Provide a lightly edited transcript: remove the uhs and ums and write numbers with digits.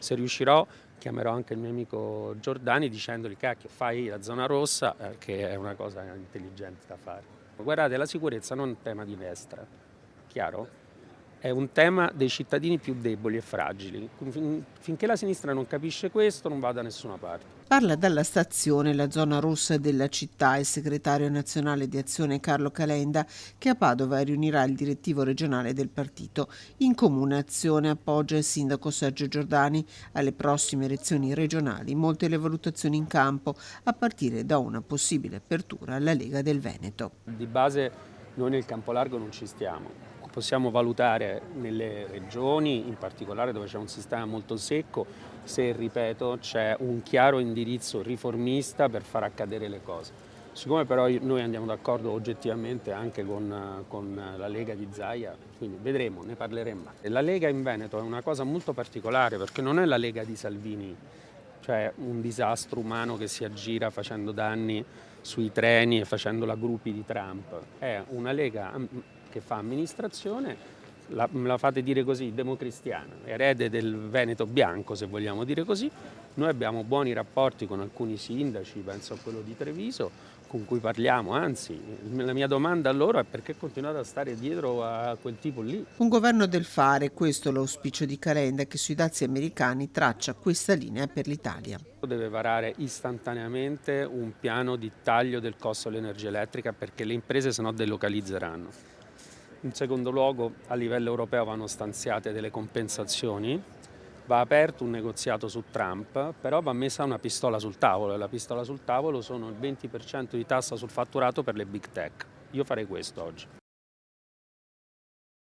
Se riuscirò chiamerò anche il mio amico Giordani dicendogli: "Cacchio, fai la zona rossa", che è una cosa intelligente da fare. Guardate, la sicurezza non è un tema di destra, chiaro? È un tema dei cittadini più deboli e fragili. Finché la sinistra non capisce questo non va da nessuna parte. Parla dalla stazione, la zona rossa della città, il segretario nazionale di Azione Carlo Calenda, che a Padova riunirà il direttivo regionale del partito. In comune Azione appoggia il sindaco Sergio Giordani alle prossime elezioni regionali. Molte le valutazioni in campo, a partire da una possibile apertura alla Lega del Veneto. Di base noi nel campo largo non ci stiamo. Possiamo valutare nelle regioni, in particolare dove c'è un sistema molto secco, se, ripeto, c'è un chiaro indirizzo riformista per far accadere le cose. Siccome però noi andiamo d'accordo oggettivamente anche con la Lega di Zaia, quindi vedremo, ne parleremo. E la Lega in Veneto è una cosa molto particolare perché non è la Lega di Salvini, cioè un disastro umano che si aggira facendo danni sui treni e facendo la gruppi di Trump. È una Lega che fa amministrazione, la fate dire così, democristiana, erede del Veneto bianco, se vogliamo dire così. Noi abbiamo buoni rapporti con alcuni sindaci, penso a quello di Treviso, con cui parliamo, anzi la mia domanda a loro è: perché continuate a stare dietro a quel tipo lì? Un governo del fare, questo è l'auspicio di Calenda, che sui dazi americani traccia questa linea per l'Italia. Deve varare istantaneamente un piano di taglio del costo dell'energia elettrica perché le imprese sennò delocalizzeranno. In secondo luogo, a livello europeo vanno stanziate delle compensazioni, va aperto un negoziato su Trump, però va messa una pistola sul tavolo e la pistola sul tavolo sono il 20% di tassa sul fatturato per le big tech. Io farei questo oggi.